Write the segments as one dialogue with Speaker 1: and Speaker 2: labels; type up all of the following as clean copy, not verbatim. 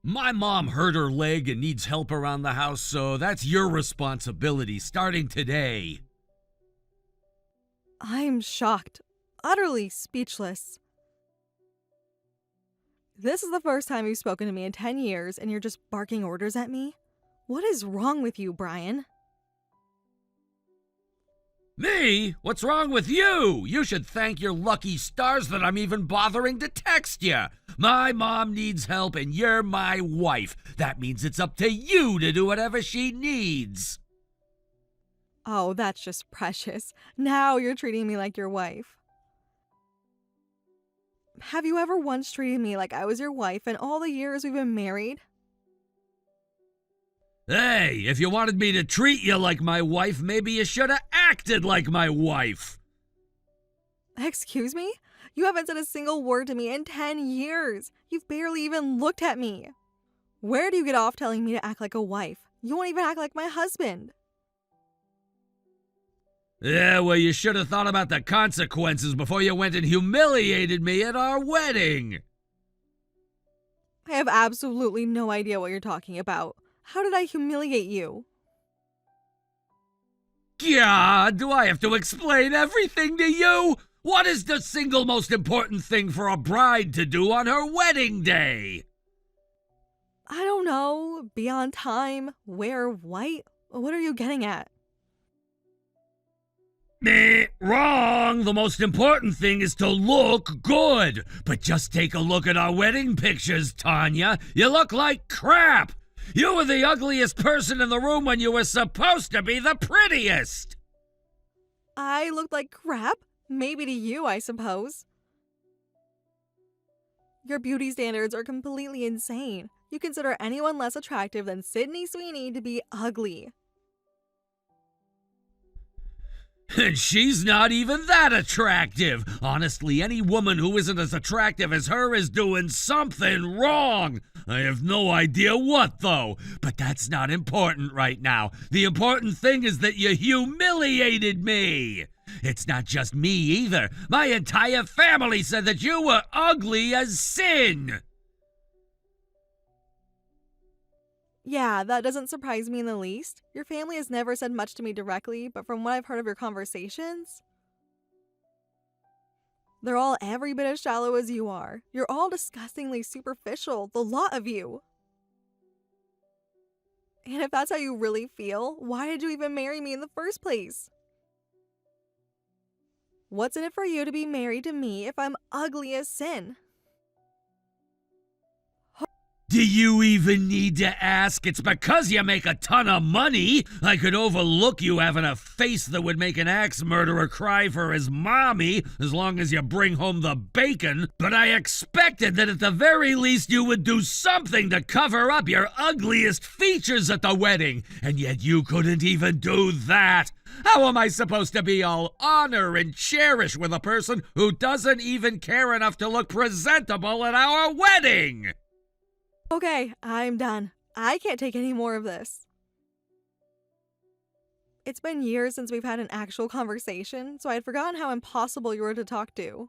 Speaker 1: My mom hurt her leg and needs help around the house, so that's your responsibility starting today.
Speaker 2: I'm shocked, utterly speechless. This is the first time you've spoken to me in 10 years and you're just barking orders at me? What is wrong with you, Brian?
Speaker 1: Me? What's wrong with you? You should thank your lucky stars that I'm even bothering to text you. My mom needs help and you're my wife. That means it's up to you to do whatever she needs.
Speaker 2: Oh, that's just precious. Now you're treating me like your wife. Have you ever once treated me like I was your wife in all the years we've been married?
Speaker 1: Hey, if you wanted me to treat you like my wife, maybe you should have acted like my wife.
Speaker 2: Excuse me? You haven't said a single word to me in 10 years. You've barely even looked at me. Where do you get off telling me to act like a wife? You won't even act like my husband.
Speaker 1: Yeah, well, you should have thought about the consequences before you went and humiliated me at our wedding.
Speaker 2: I have absolutely no idea what you're talking about. How did I humiliate you?
Speaker 1: God, do I have to explain everything to you? What is the single most important thing for a bride to do on her wedding day?
Speaker 2: I don't know. Be on time. Wear white. What are you getting at?
Speaker 1: Meh, wrong. The most important thing is to look good. But just take a look at our wedding pictures, Tanya. You look like crap. You were the ugliest person in the room when you were supposed to be the prettiest.
Speaker 2: I looked like crap? Maybe to you, I suppose. Your beauty standards are completely insane. You consider anyone less attractive than Sydney Sweeney to be ugly.
Speaker 1: And she's not even that attractive. Honestly, any woman who isn't as attractive as her is doing something wrong. I have no idea what, though. But that's not important right now. The important thing is that you humiliated me. It's not just me either. My entire family said that you were ugly as sin.
Speaker 2: Yeah, that doesn't surprise me in the least. Your family has never said much to me directly, but from what I've heard of your conversations, they're all every bit as shallow as you are. You're all disgustingly superficial, the lot of you. And if that's how you really feel, why did you even marry me in the first place? What's in it for you to be married to me if I'm ugly as sin?
Speaker 1: Do you even need to ask? It's because you make a ton of money. I could overlook you having a face that would make an axe murderer cry for his mommy, as long as you bring home the bacon. But I expected that at the very least you would do something to cover up your ugliest features at the wedding. And yet you couldn't even do that. How am I supposed to be all honor and cherish with a person who doesn't even care enough to look presentable at our wedding?
Speaker 2: Okay, I'm done. I can't take any more of this. It's been years since we've had an actual conversation, so I had forgotten how impossible you were to talk to.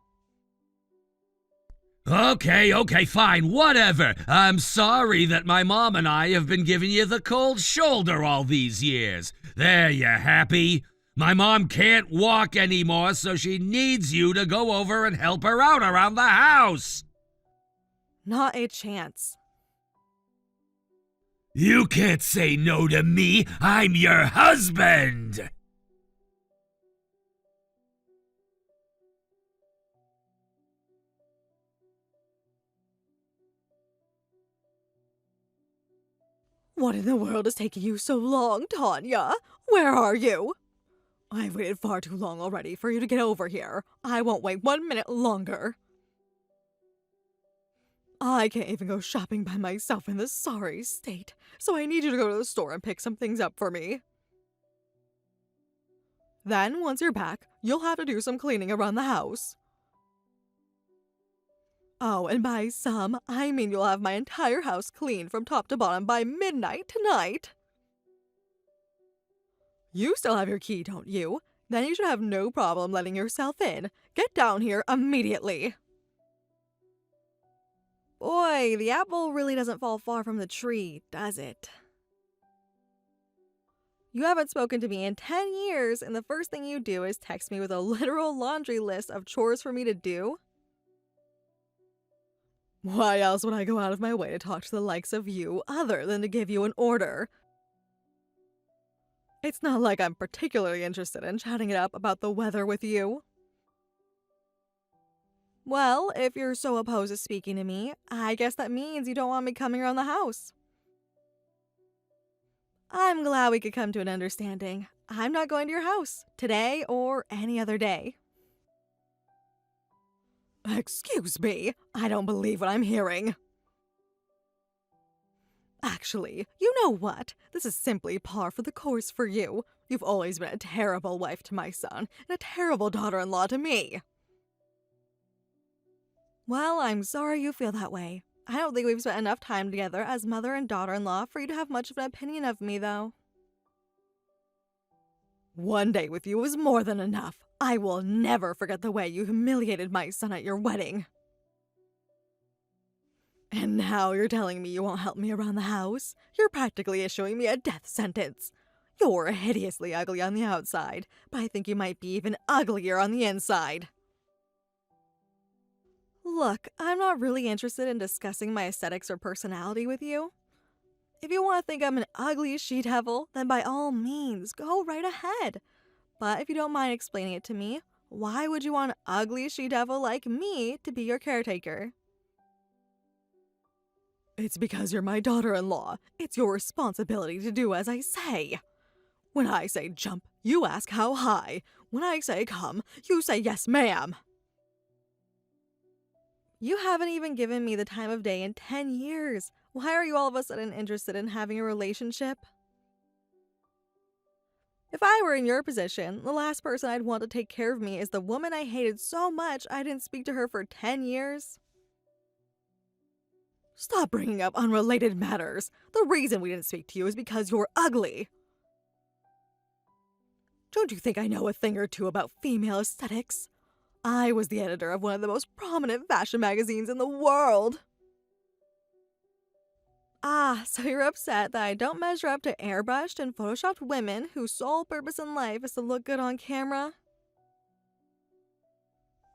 Speaker 1: Okay, fine, whatever. I'm sorry that my mom and I have been giving you the cold shoulder all these years. There, you happy? My mom can't walk anymore, so she needs you to go over and help her out around the house.
Speaker 2: Not a chance.
Speaker 1: You can't say no to me. I'm your husband.
Speaker 2: What in the world is taking you so long, Tanya? Where are you? I've waited far too long already for you to get over here. I won't wait 1 minute longer. I can't even go shopping by myself in this sorry state, so I need you to go to the store and pick some things up for me. Then, once you're back, you'll have to do some cleaning around the house. Oh, and by some, I mean you'll have my entire house clean from top to bottom by midnight tonight. You still have your key, don't you? Then you should have no problem letting yourself in. Get down here immediately. Boy, the apple really doesn't fall far from the tree, does it? You haven't spoken to me in 10 years, and the first thing you do is text me with a literal laundry list of chores for me to do? Why else would I go out of my way to talk to the likes of you other than to give you an order? It's not like I'm particularly interested in chatting it up about the weather with you. Well, if you're so opposed to speaking to me, I guess that means you don't want me coming around the house. I'm glad we could come to an understanding. I'm not going to your house, today or any other day. Excuse me, I don't believe what I'm hearing. Actually, you know what? This is simply par for the course for you. You've always been a terrible wife to my son, and a terrible daughter-in-law to me. Well, I'm sorry you feel that way. I don't think we've spent enough time together as mother and daughter-in-law for you to have much of an opinion of me, though. One day with you was more than enough. I will never forget the way you humiliated my son at your wedding. And now you're telling me you won't help me around the house? You're practically issuing me a death sentence. You're hideously ugly on the outside, but I think you might be even uglier on the inside. Look, I'm not really interested in discussing my aesthetics or personality with you. If you want to think I'm an ugly she-devil, then by all means, go right ahead. But if you don't mind explaining it to me, why would you want an ugly she-devil like me to be your caretaker? It's because you're my daughter-in-law. It's your responsibility to do as I say. When I say jump, you ask how high. When I say come, you say yes, ma'am. You haven't even given me the time of day in 10 years. Why are you all of a sudden interested in having a relationship? If I were in your position, the last person I'd want to take care of me is the woman I hated so much I didn't speak to her for 10 years. Stop bringing up unrelated matters. The reason we didn't speak to you is because you're ugly. Don't you think I know a thing or two about female aesthetics? I was the editor of one of the most prominent fashion magazines in the world. Ah, so you're upset that I don't measure up to airbrushed and photoshopped women whose sole purpose in life is to look good on camera?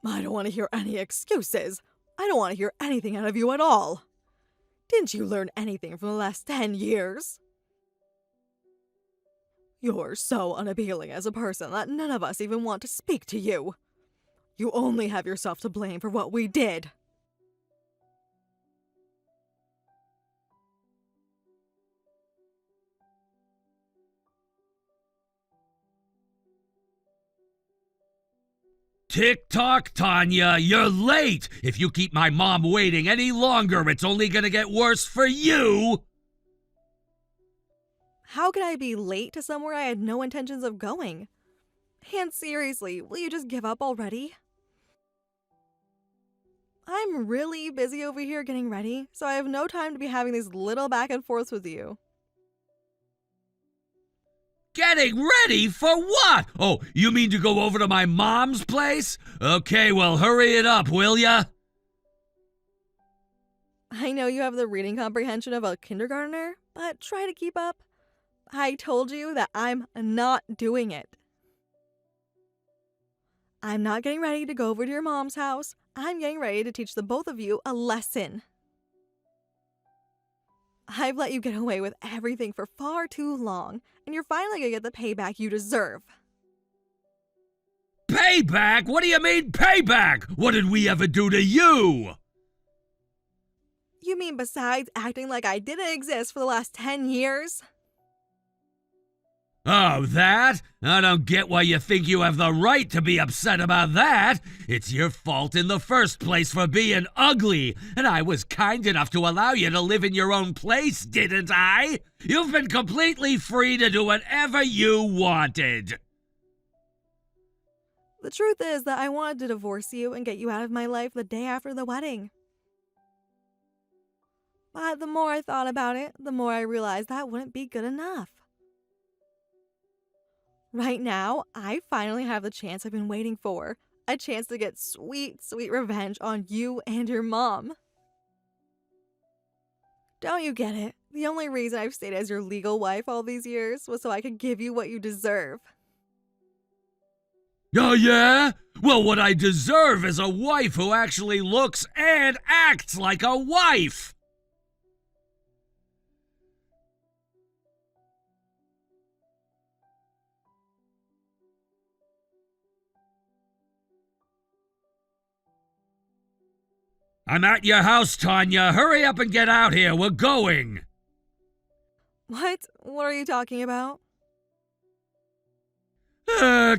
Speaker 2: I don't want to hear any excuses. I don't want to hear anything out of you at all. Didn't you learn anything from the last 10 years? You're so unappealing as a person that none of us even want to speak to you. You only have yourself to blame for what we did.
Speaker 1: Tick-tock, Tanya, you're late! If you keep my mom waiting any longer, it's only gonna get worse for you!
Speaker 2: How could I be late to somewhere I had no intentions of going? And seriously, will you just give up already? I'm really busy over here getting ready, so I have no time to be having these little back and forths with you.
Speaker 1: Getting ready for what? Oh, you mean to go over to my mom's place? Okay, well, hurry it up, will ya?
Speaker 2: I know you have the reading comprehension of a kindergartner, but try to keep up. I told you that I'm not doing it. I'm not getting ready to go over to your mom's house. I'm getting ready to teach the both of you a lesson. I've let you get away with everything for far too long, and you're finally gonna get the payback you deserve.
Speaker 1: Payback? What do you mean payback? What did we ever do to you?
Speaker 2: You mean besides acting like I didn't exist for the last 10 years?
Speaker 1: Oh, that? I don't get why you think you have the right to be upset about that. It's your fault in the first place for being ugly, and I was kind enough to allow you to live in your own place, didn't I? You've been completely free to do whatever you wanted.
Speaker 2: The truth is that I wanted to divorce you and get you out of my life the day after the wedding. But the more I thought about it, the more I realized that wouldn't be good enough. Right now, I finally have the chance I've been waiting for. A chance to get sweet, sweet revenge on you and your mom. Don't you get it? The only reason I've stayed as your legal wife all these years was so I could give you what you deserve.
Speaker 1: Oh, yeah? Well, what I deserve is a wife who actually looks and acts like a wife. I'm at your house, Tanya. Hurry up and get out here. We're going.
Speaker 2: What? What are you talking about?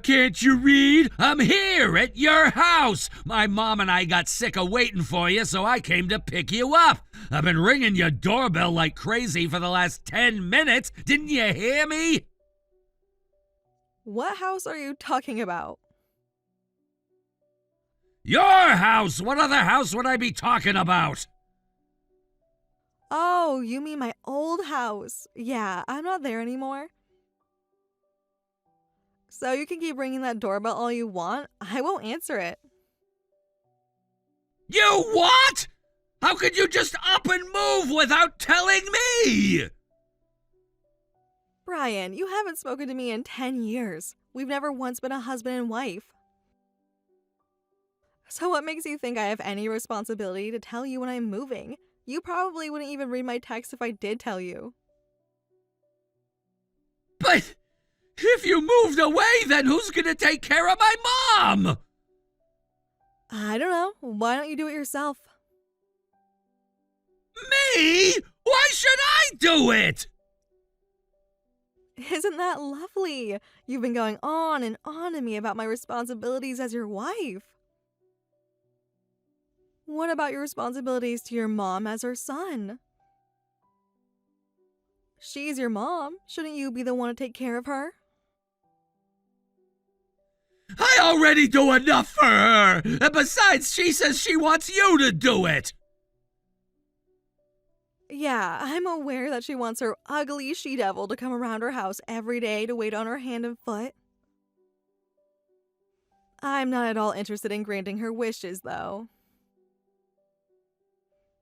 Speaker 1: Can't you read? I'm here at your house. My mom and I got sick of waiting for you, so I came to pick you up. I've been ringing your doorbell like crazy for the last 10 minutes. Didn't you hear me?
Speaker 2: What house are you talking about?
Speaker 1: Your house! What other house would I be talking about?
Speaker 2: Oh, you mean my old house. Yeah, I'm not there anymore. So you can keep ringing that doorbell all you want. I won't answer it.
Speaker 1: You what? How could you just up and move without telling me?
Speaker 2: Brian, you haven't spoken to me in 10 years. We've never once been a husband and wife. So what makes you think I have any responsibility to tell you when I'm moving? You probably wouldn't even read my text if I did tell you.
Speaker 1: But if you moved away, then who's gonna take care of my mom?
Speaker 2: I don't know. Why don't you do it yourself?
Speaker 1: Me? Why should I do it?
Speaker 2: Isn't that lovely? You've been going on and on to me about my responsibilities as your wife. What about your responsibilities to your mom as her son? She's your mom. Shouldn't you be the one to take care of her?
Speaker 1: I already do enough for her. And besides, she says she wants you to do it.
Speaker 2: Yeah, I'm aware that she wants her ugly she-devil to come around her house every day to wait on her hand and foot. I'm not at all interested in granting her wishes, though.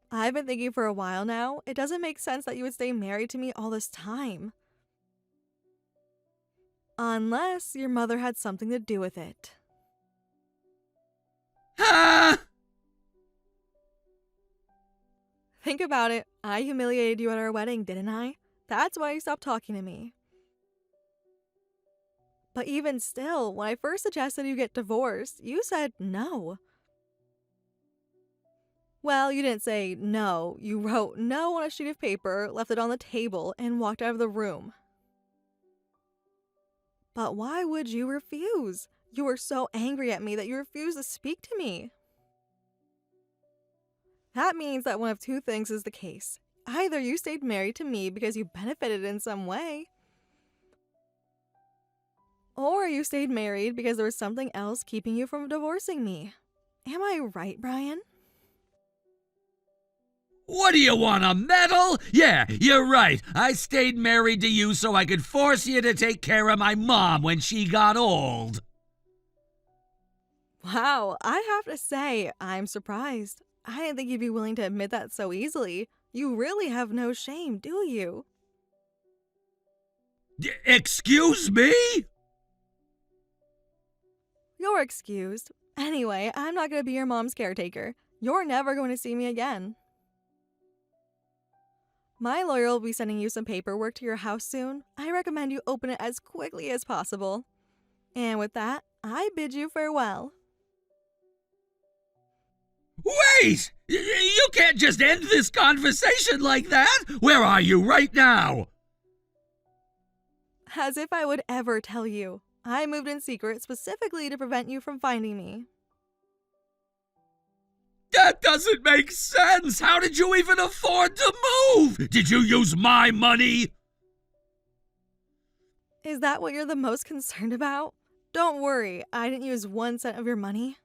Speaker 2: I've been thinking for a while now, it doesn't make sense that you would stay married to me all this time. Unless your mother had something to do with it.
Speaker 1: Ah!
Speaker 2: Think about it. I humiliated you at our wedding, didn't I? That's why you stopped talking to me. But even still, when I first suggested you get divorced, you said no. Well, you didn't say no. You wrote no on a sheet of paper, left it on the table, and walked out of the room. But why would you refuse? You were so angry at me that you refused to speak to me. That means that one of two things is the case. Either you stayed married to me because you benefited in some way, or you stayed married because there was something else keeping you from divorcing me. Am I right, Brian?
Speaker 1: What do you want, a medal? Yeah, you're right. I stayed married to you so I could force you to take care of my mom when she got old.
Speaker 2: Wow, I have to say, I'm surprised. I didn't think you'd be willing to admit that so easily. You really have no shame, do you?
Speaker 1: Excuse me?
Speaker 2: You're excused. Anyway, I'm not going to be your mom's caretaker. You're never going to see me again. My lawyer will be sending you some paperwork to your house soon. I recommend you open it as quickly as possible. And with that, I bid you farewell.
Speaker 1: Wait! You can't just end this conversation like that! Where are you right now?
Speaker 2: As if I would ever tell you. I moved in secret specifically to prevent you from finding me.
Speaker 1: That doesn't make sense! How did you even afford to move? Did you use my money?
Speaker 2: Is that what you're the most concerned about? Don't worry, I didn't use 1 cent of your money.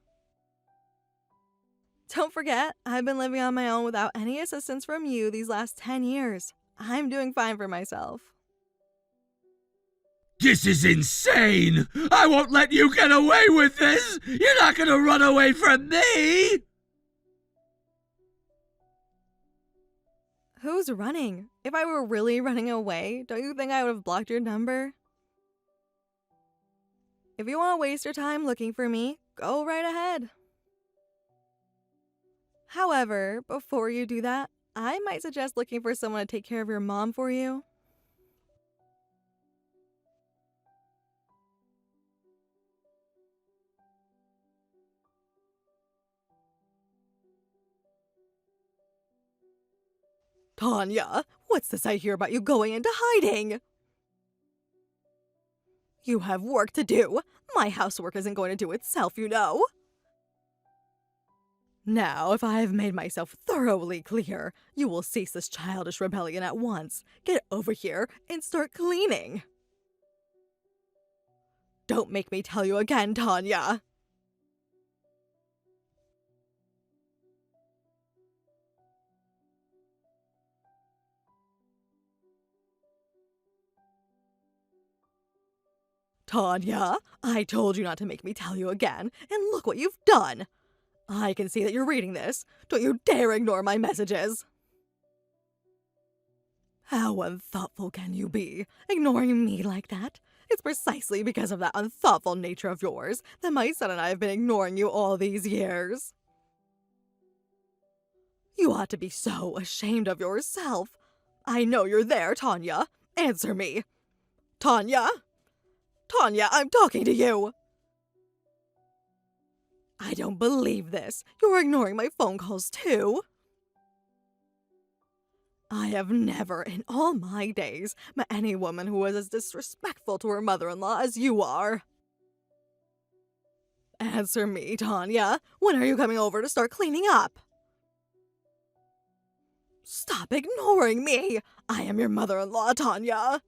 Speaker 2: Don't forget, I've been living on my own without any assistance from you these last 10 years. I'm doing fine for myself.
Speaker 1: This is insane! I won't let you get away with this! You're not gonna run away from me!
Speaker 2: Who's running? If I were really running away, don't you think I would have blocked your number? If you want to waste your time looking for me, go right ahead. However, before you do that, I might suggest looking for someone to take care of your mom for you. Tanya, what's this I hear about you going into hiding? You have work to do. My housework isn't going to do itself, you know. Now, if I have made myself thoroughly clear, you will cease this childish rebellion at once. Get over here and start cleaning. Don't make me tell you again, Tanya. Tanya, I told you not to make me tell you again, and look what you've done. I can see that you're reading this. Don't you dare ignore my messages. How unthoughtful can you be, ignoring me like that? It's precisely because of that unthoughtful nature of yours that my son and I have been ignoring you all these years. You ought to be so ashamed of yourself. I know you're there, Tanya. Answer me. Tanya? Tanya, I'm talking to you. I don't believe this. You're ignoring my phone calls too. I have never in all my days met any woman who was as disrespectful to her mother-in-law as you are. Answer me, Tanya. When are you coming over to start cleaning up? Stop ignoring me. I am your mother-in-law, Tanya.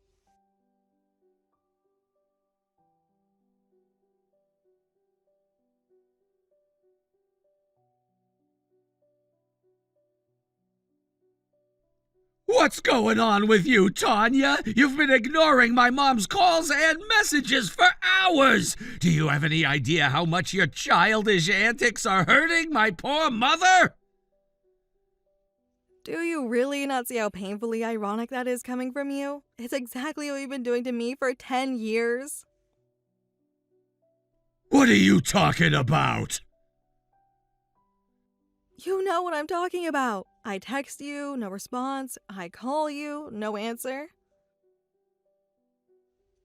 Speaker 1: What's going on with you, Tanya? You've been ignoring my mom's calls and messages for hours. Do you have any idea how much your childish antics are hurting my poor mother?
Speaker 2: Do you really not see how painfully ironic that is coming from you? It's exactly what you've been doing to me for 10 years.
Speaker 1: What are you talking about?
Speaker 2: You know what I'm talking about. I text you, no response. I call you, no answer.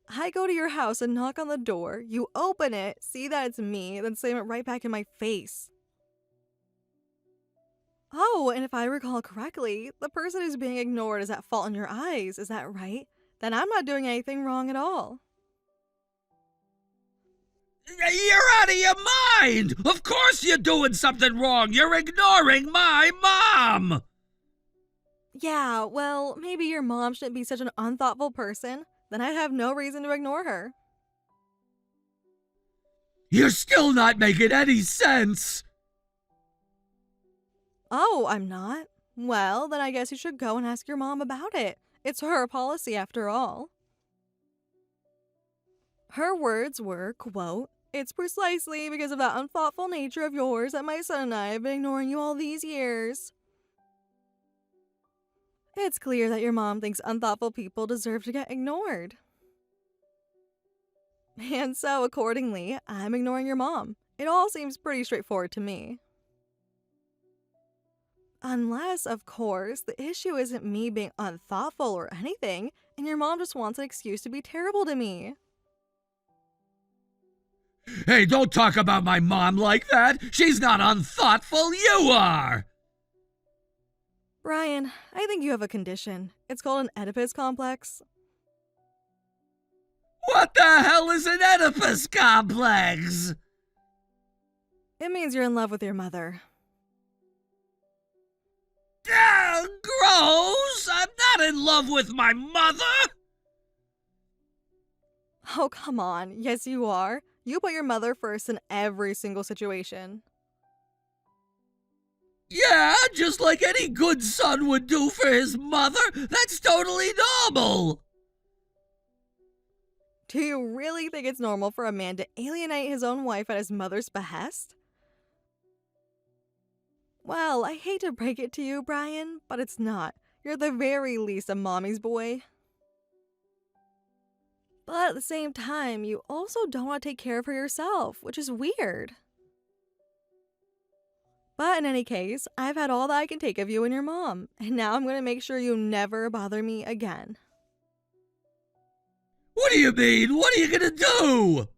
Speaker 2: I go to your house and knock on the door. You open it, see that it's me, then slam it right back in my face. Oh, and if I recall correctly, the person who's being ignored is at fault in your eyes, is that right? Then I'm not doing anything wrong at all.
Speaker 1: You're out of your mind! Of course you're doing something wrong! You're ignoring my mom!
Speaker 2: Yeah, well, maybe your mom shouldn't be such an unthoughtful person. Then I'd have no reason to ignore her.
Speaker 1: You're still not making any sense!
Speaker 2: Oh, I'm not? Well, then I guess you should go and ask your mom about it. It's her policy after all. Her words were, quote, "It's precisely because of that unthoughtful nature of yours that my son and I have been ignoring you all these years." It's clear that your mom thinks unthoughtful people deserve to get ignored. And so, accordingly, I'm ignoring your mom. It all seems pretty straightforward to me. Unless, of course, the issue isn't me being unthoughtful or anything, and your mom just wants an excuse to be terrible to me.
Speaker 1: Hey, don't talk about my mom like that! She's not unthoughtful, you are!
Speaker 2: Brian, I think you have a condition. It's called an Oedipus complex.
Speaker 1: What the hell is an Oedipus complex?
Speaker 2: It means you're in love with your mother.
Speaker 1: Gross! I'm not in love with my mother!
Speaker 2: Oh, come on. Yes, you are. You put your mother first in every single situation.
Speaker 1: Yeah, just like any good son would do for his mother. That's totally normal.
Speaker 2: Do you really think it's normal for a man to alienate his own wife at his mother's behest? Well, I hate to break it to you, Brian, but it's not. You're at the very least a mommy's boy. But at the same time, you also don't want to take care of her yourself, which is weird. But in any case, I've had all that I can take of you and your mom, and now I'm going to make sure you never bother me again.
Speaker 1: What do you mean? What are you gonna do?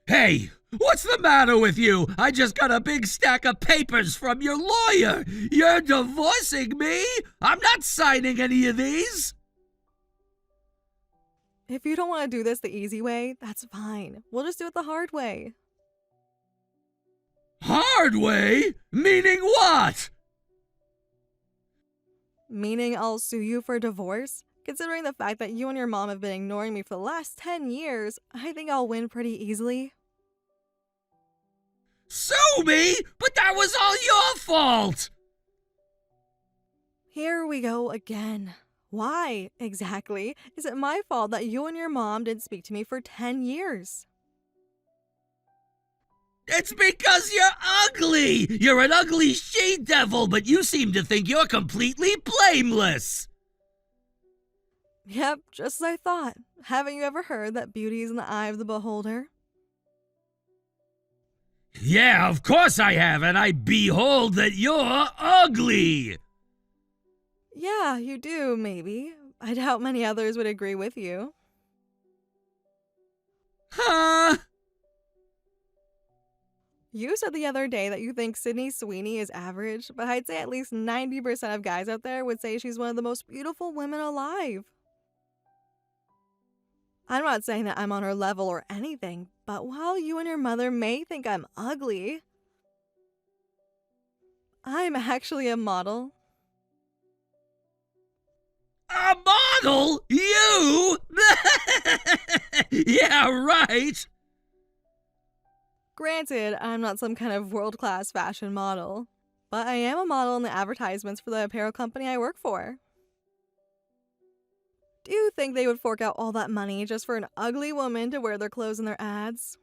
Speaker 1: Hey, what's the matter with you? I just got a big stack of papers from your lawyer. You're divorcing me? I'm not signing any of these.
Speaker 2: If you don't want to do this the easy way, that's fine. We'll just do it the hard way.
Speaker 1: Hard way? Meaning what?
Speaker 2: Meaning I'll sue you for divorce? Considering the fact that you and your mom have been ignoring me for the last 10 years, I think I'll win pretty easily.
Speaker 1: Sue me? But that was all your fault!
Speaker 2: Here we go again. Why, exactly, is it my fault that you and your mom didn't speak to me for 10 years?
Speaker 1: It's because you're ugly! You're an ugly she-devil, but you seem to think you're completely blameless!
Speaker 2: Yep, just as I thought. Haven't you ever heard that beauty is in the eye of the beholder?
Speaker 1: Yeah, of course I have, and I behold that you're ugly!
Speaker 2: Yeah, you do, maybe. I doubt many others would agree with you.
Speaker 1: Huh?
Speaker 2: You said the other day that you think Sydney Sweeney is average, but I'd say at least 90% of guys out there would say she's one of the most beautiful women alive. I'm not saying that I'm on her level or anything, but while you and your mother may think I'm ugly, I'm actually a model.
Speaker 1: A model? You? Yeah, right.
Speaker 2: Granted, I'm not some kind of world-class fashion model, but I am a model in the advertisements for the apparel company I work for. Do you think they would fork out all that money just for an ugly woman to wear their clothes in their ads?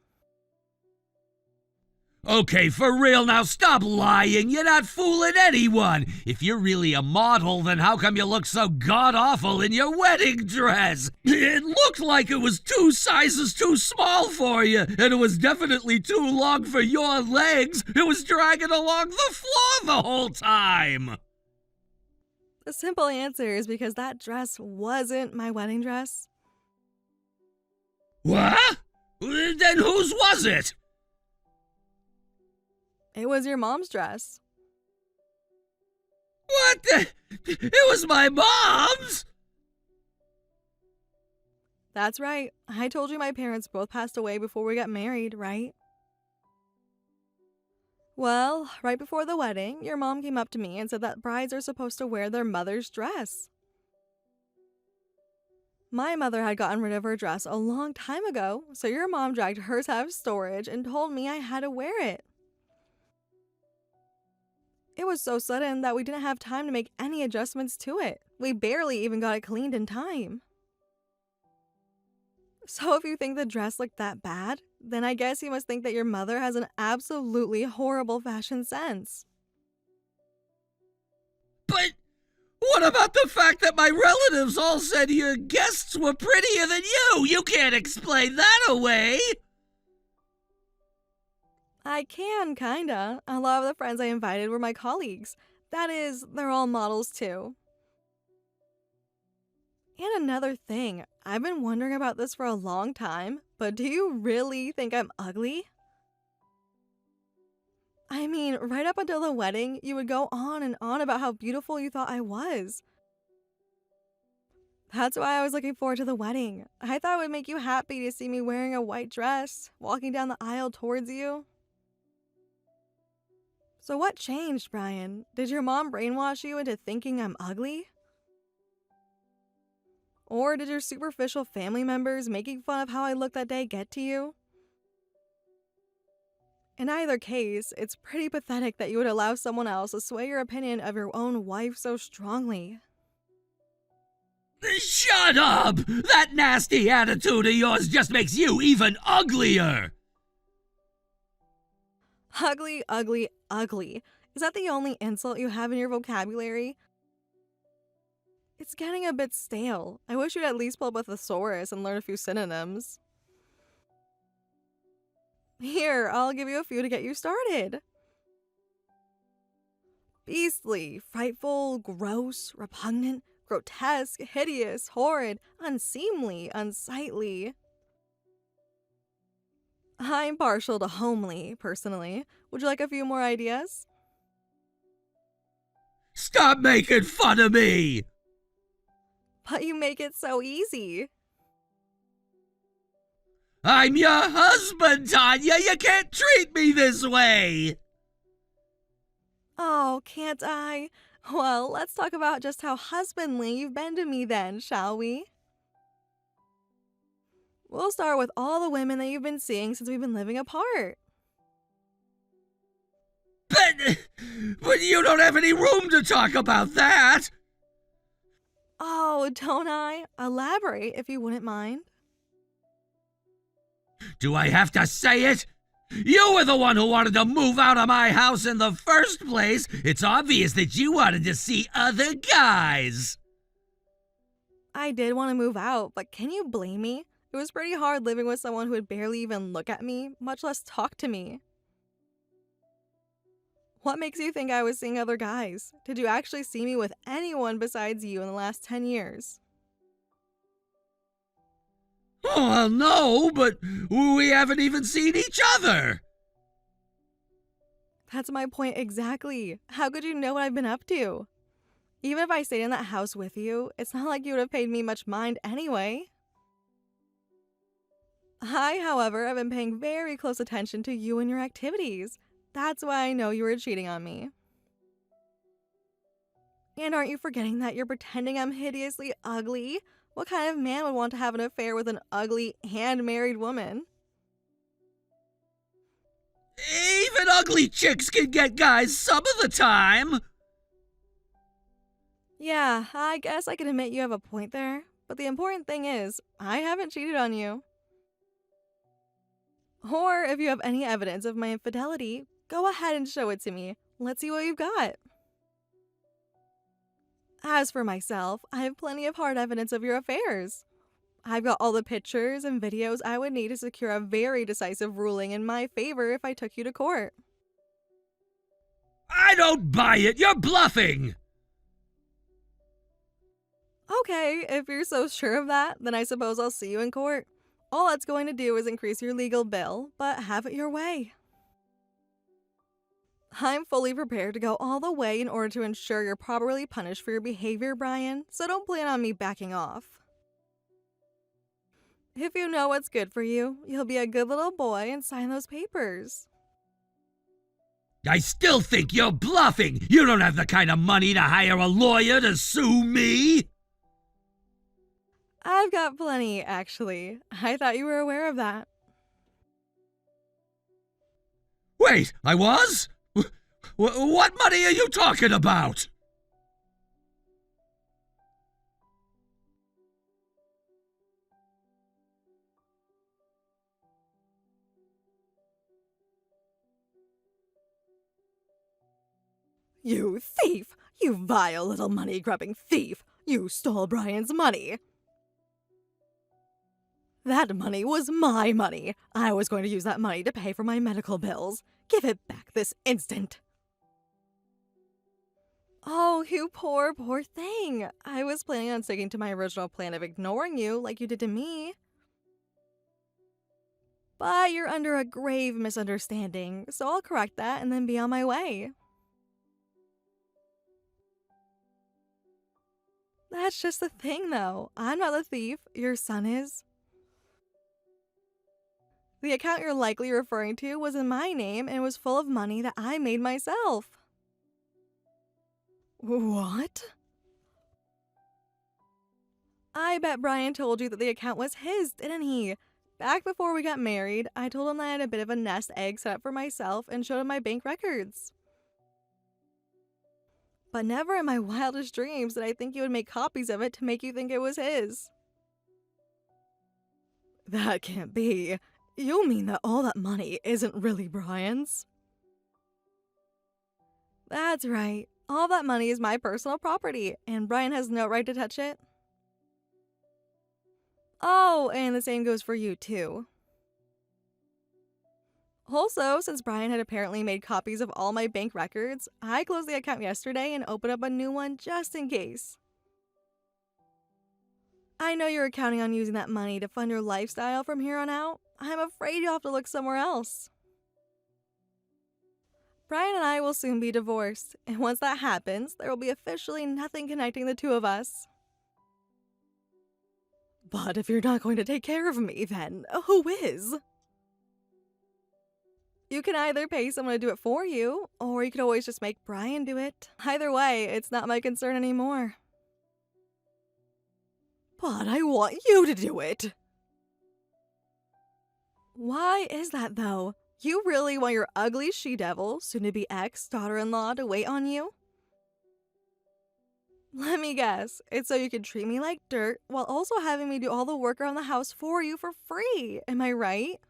Speaker 1: Okay, for real now, stop lying. You're not fooling anyone. If you're really a model, then how come you look so god-awful in your wedding dress? It looked like it was 2 sizes too small for you, and it was definitely too long for your legs. It was dragging along the floor the whole time.
Speaker 2: The simple answer is because that dress wasn't my wedding dress.
Speaker 1: What? Then whose was it?
Speaker 2: It was your mom's dress.
Speaker 1: What the? It was my mom's?
Speaker 2: That's right. I told you my parents both passed away before we got married, right? Well, right before the wedding, your mom came up to me and said that brides are supposed to wear their mother's dress. My mother had gotten rid of her dress a long time ago, so your mom dragged hers out of storage and told me I had to wear it. It was so sudden that we didn't have time to make any adjustments to it. We barely even got it cleaned in time. So if you think the dress looked that bad, then I guess you must think that your mother has an absolutely horrible fashion sense.
Speaker 1: But what about the fact that my relatives all said your guests were prettier than you? You can't explain that away.
Speaker 2: I can, kinda. A lot of the friends I invited were my colleagues. That is, they're all models too. And another thing, I've been wondering about this for a long time, but do you really think I'm ugly? I mean, right up until the wedding, you would go on and on about how beautiful you thought I was. That's why I was looking forward to the wedding. I thought it would make you happy to see me wearing a white dress, walking down the aisle towards you. So what changed, Brian? Did your mom brainwash you into thinking I'm ugly? Or did your superficial family members making fun of how I looked that day get to you? In either case, it's pretty pathetic that you would allow someone else to sway your opinion of your own wife so strongly.
Speaker 1: Shut up! That nasty attitude of yours just makes you even uglier!
Speaker 2: Ugly, ugly, ugly. Is that the only insult you have in your vocabulary? It's getting a bit stale. I wish you'd at least pull up a thesaurus and learn a few synonyms. Here, I'll give you a few to get you started. Beastly, frightful, gross, repugnant, grotesque, hideous, horrid, unseemly, unsightly. I'm partial to homely, personally. Would you like a few more ideas?
Speaker 1: Stop making fun of me!
Speaker 2: But you make it so easy.
Speaker 1: I'm your husband, Tanya! You can't treat me this way!
Speaker 2: Oh, can't I? Well, let's talk about just how husbandly you've been to me then, shall we? We'll start with all the women that you've been seeing since we've been living apart.
Speaker 1: But you don't have any room to talk about that!
Speaker 2: Oh, don't I? Elaborate if you wouldn't mind.
Speaker 1: Do I have to say it? You were the one who wanted to move out of my house in the first place. It's obvious that you wanted to see other guys.
Speaker 2: I did want to move out, but can you blame me? It was pretty hard living with someone who would barely even look at me, much less talk to me. What makes you think I was seeing other guys? Did you actually see me with anyone besides you in the last 10 years?
Speaker 1: Oh, well, no, but we haven't even seen each other.
Speaker 2: That's my point exactly. How could you know what I've been up to? Even if I stayed in that house with you, it's not like you would have paid me much mind anyway. I, however, have been paying very close attention to you and your activities. That's why I know you were cheating on me. And aren't you forgetting that you're pretending I'm hideously ugly? What kind of man would want to have an affair with an ugly and married woman?
Speaker 1: Even ugly chicks can get guys some of the time.
Speaker 2: Yeah, I guess I can admit you have a point there. But the important thing is, I haven't cheated on you. Or if you have any evidence of my infidelity, go ahead and show it to me. Let's see what you've got. As for myself, I have plenty of hard evidence of your affairs. I've got all the pictures and videos I would need to secure a very decisive ruling in my favor if I took you to court.
Speaker 1: I don't buy it. You're bluffing.
Speaker 2: Okay, if you're so sure of that, then I suppose I'll see you in court. All that's going to do is increase your legal bill, but have it your way. I'm fully prepared to go all the way in order to ensure you're properly punished for your behavior, Brian, so don't plan on me backing off. If you know what's good for you, you'll be a good little boy and sign those papers.
Speaker 1: I still think you're bluffing. You don't have the kind of money to hire a lawyer to sue me.
Speaker 2: I've got plenty, actually. I thought you were aware of that.
Speaker 1: Wait, I was? What money are you talking about?
Speaker 2: You thief! You vile little money-grubbing thief! You stole Brian's money! That money was my money! I was going to use that money to pay for my medical bills. Give it back this instant! Oh, you poor, poor thing! I was planning on sticking to my original plan of ignoring you like you did to me. But you're under a grave misunderstanding, so I'll correct that and then be on my way. That's just the thing, though. I'm not the thief. Your son is. The account you're likely referring to was in my name and it was full of money that I made myself. What? I bet Brian told you that the account was his, didn't he? Back before we got married, I told him that I had a bit of a nest egg set up for myself and showed him my bank records. but never in my wildest dreams did I think he would make copies of it to make you think it was his. That can't be. You mean that all that money isn't really Brian's? That's right. All that money is my personal property, and Brian has no right to touch it. Oh, and the same goes for you, too. Also, since Brian had apparently made copies of all my bank records, I closed the account yesterday and opened up a new one just in case. I know you were counting on using that money to fund your lifestyle from here on out. I'm afraid you'll have to look somewhere else. Brian and I will soon be divorced, and once that happens, there will be officially nothing connecting the two of us. But if you're not going to take care of me, then who is? You can either pay someone to do it for you, or you could always just make Brian do it. Either way, it's not my concern anymore. But I want you to do it! Why is that, though? You really want your ugly she-devil, soon-to-be ex-daughter-in-law, to wait on you? Let me guess, it's so you can treat me like dirt while also having me do all the work around the house for you for free, am I right?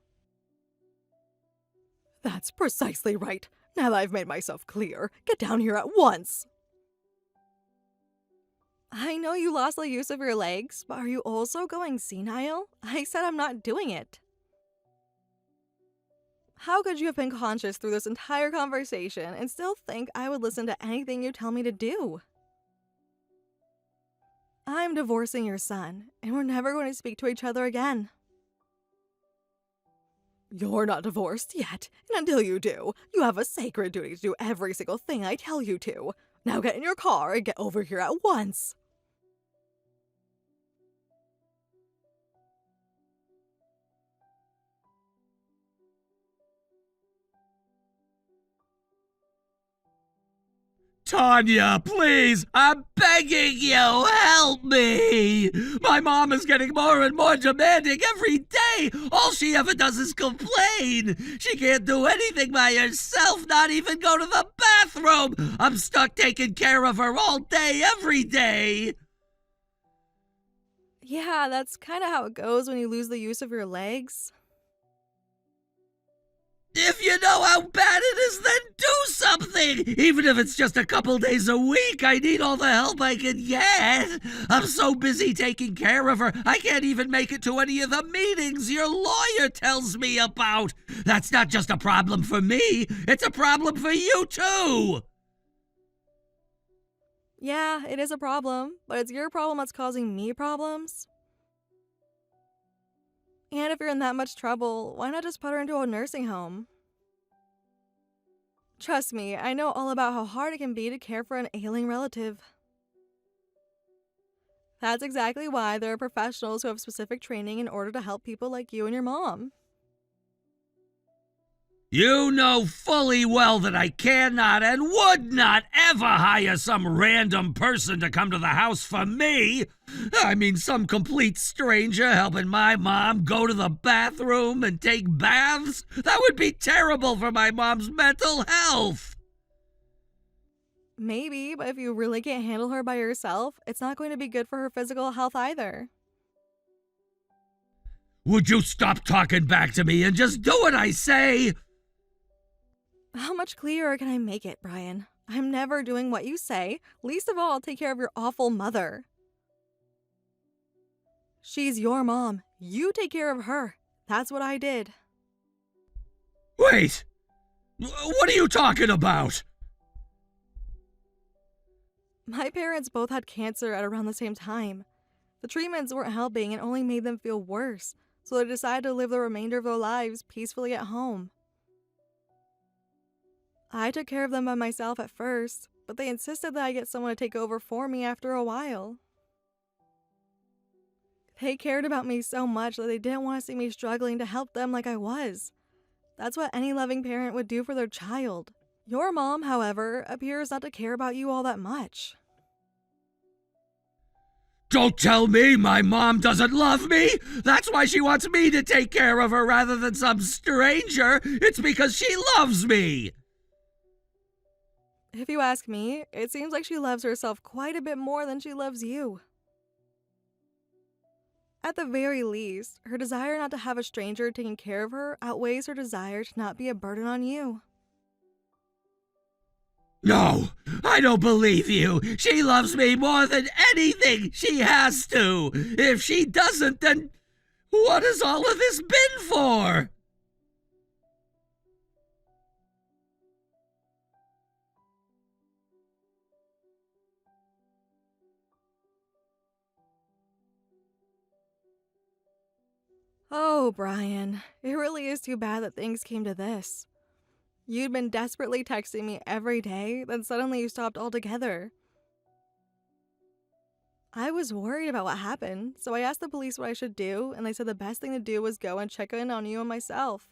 Speaker 2: That's precisely right. Now that I've made myself clear, get down here at once! I know you lost the use of your legs, but are you also going senile? I said I'm not doing it. How could you have been conscious through this entire conversation and still think I would listen to anything you tell me to do? I'm divorcing your son, and we're never going to speak to each other again. You're not divorced yet, and until you do, you have a sacred duty to do every single thing I tell you to. Now get in your car and get over here at once.
Speaker 1: Tanya, please, I'm begging you, help me! My mom is getting more and more demanding every day. All she ever does is complain. She can't do anything by herself, not even go to the bathroom. I'm stuck taking care of her all day, every day.
Speaker 2: Yeah, that's kind of how it goes when you lose the use of your legs.
Speaker 1: If you know how bad it is, then do something! Even if it's just a couple days a week, I need all the help I can get. I'm so busy taking care of her, I can't even make it to any of the meetings your lawyer tells me about. That's not just a problem for me, it's a problem for you too!
Speaker 2: Yeah, it is a problem, but it's your problem that's causing me problems. And if you're in that much trouble, why not just put her into a nursing home? Trust me, I know all about how hard it can be to care for an ailing relative. That's exactly why there are professionals who have specific training in order to help people like you and your mom.
Speaker 1: You know fully well that I cannot and would not ever hire some random person to come to the house for me. I mean, some complete stranger helping my mom go to the bathroom and take baths? That would be terrible for my mom's mental health.
Speaker 2: Maybe, but if you really can't handle her by yourself, it's not going to be good for her physical health either.
Speaker 1: Would you stop talking back to me and just do what I say?
Speaker 2: How much clearer can I make it, Brian? I'm never doing what you say. Least of all, I'll take care of your awful mother. She's your mom. You take care of her. That's what I did.
Speaker 1: Wait! What are you talking about?
Speaker 2: My parents both had cancer at around the same time. The treatments weren't helping and only made them feel worse, so they decided to live the remainder of their lives peacefully at home. I took care of them by myself at first, but they insisted that I get someone to take over for me after a while. They cared about me so much that they didn't want to see me struggling to help them like I was. That's what any loving parent would do for their child. Your mom, however, appears not to care about you all that much.
Speaker 1: Don't tell me my mom doesn't love me! That's why she wants me to take care of her rather than some stranger! It's because she loves me!
Speaker 2: If you ask me, it seems like she loves herself quite a bit more than she loves you. At the very least, her desire not to have a stranger taking care of her outweighs her desire to not be a burden on you.
Speaker 1: No, I don't believe you. She loves me more than anything. She has to. If she doesn't, then what has all of this been for?
Speaker 2: Oh, Brian, it really is too bad that things came to this. You'd been desperately texting me every day, then suddenly you stopped altogether. I was worried about what happened, so I asked the police what I should do, and they said the best thing to do was go and check in on you and myself.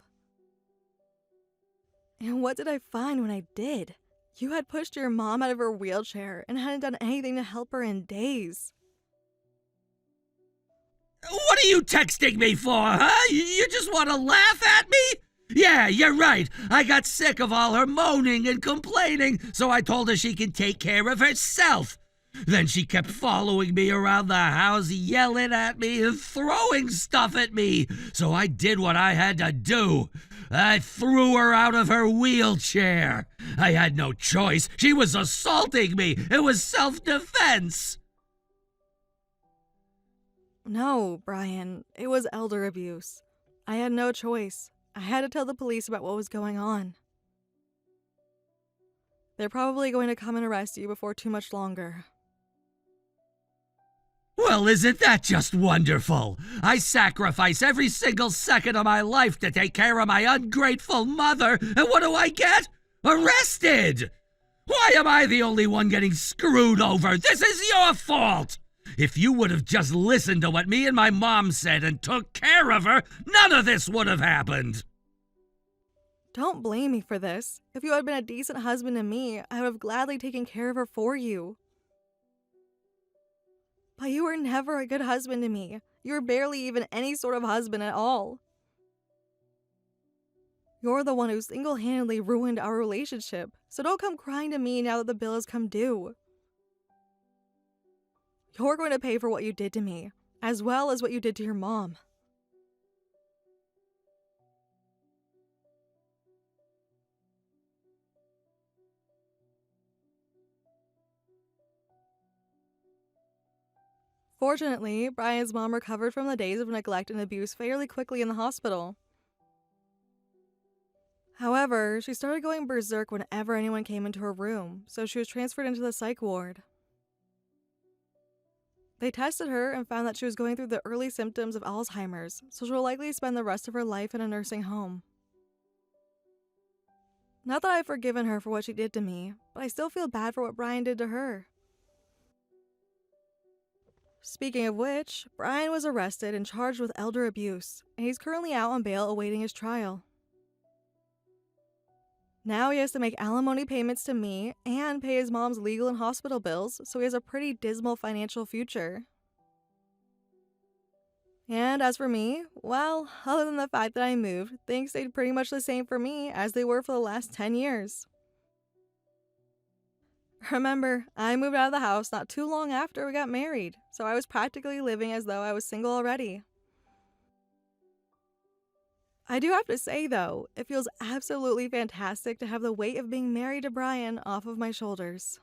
Speaker 2: And what did I find when I did? You had pushed your mom out of her wheelchair and hadn't done anything to help her in days.
Speaker 1: What are you texting me for, huh? You just want to laugh at me? Yeah, you're right. I got sick of all her moaning and complaining, so I told her she can take care of herself. Then she kept following me around the house, yelling at me and throwing stuff at me. So I did what I had to do. I threw her out of her wheelchair. I had no choice. She was assaulting me. It was self-defense.
Speaker 2: No, Brian, it was elder abuse. I had no choice. I had to tell the police about what was going on. They're probably going to come and arrest you before too much longer.
Speaker 1: Well, isn't that just wonderful? I sacrifice every single second of my life to take care of my ungrateful mother, and what do I get? Arrested! Why am I the only one getting screwed over? This is your fault! If you would have just listened to what me and my mom said and took care of her, none of this would have happened.
Speaker 2: Don't blame me for this. If you had been a decent husband to me, I would have gladly taken care of her for you. But you were never a good husband to me. You were barely even any sort of husband at all. You're the one who single-handedly ruined our relationship, so don't come crying to me now that the bill has come due. You're going to pay for what you did to me, as well as what you did to your mom. Fortunately, Brian's mom recovered from the days of neglect and abuse fairly quickly in the hospital. However, she started going berserk whenever anyone came into her room, so she was transferred into the psych ward. They tested her and found that she was going through the early symptoms of Alzheimer's, so she'll likely spend the rest of her life in a nursing home. Not that I've forgiven her for what she did to me, but I still feel bad for what Brian did to her. Speaking of which, Brian was arrested and charged with elder abuse, and he's currently out on bail awaiting his trial. Now he has to make alimony payments to me and pay his mom's legal and hospital bills, so he has a pretty dismal financial future. And as for me, well, other than the fact that I moved, things stayed pretty much the same for me as they were for the last 10 years. Remember, I moved out of the house not too long after we got married, so I was practically living as though I was single already. I do have to say, though, it feels absolutely fantastic to have the weight of being married to Brian off of my shoulders.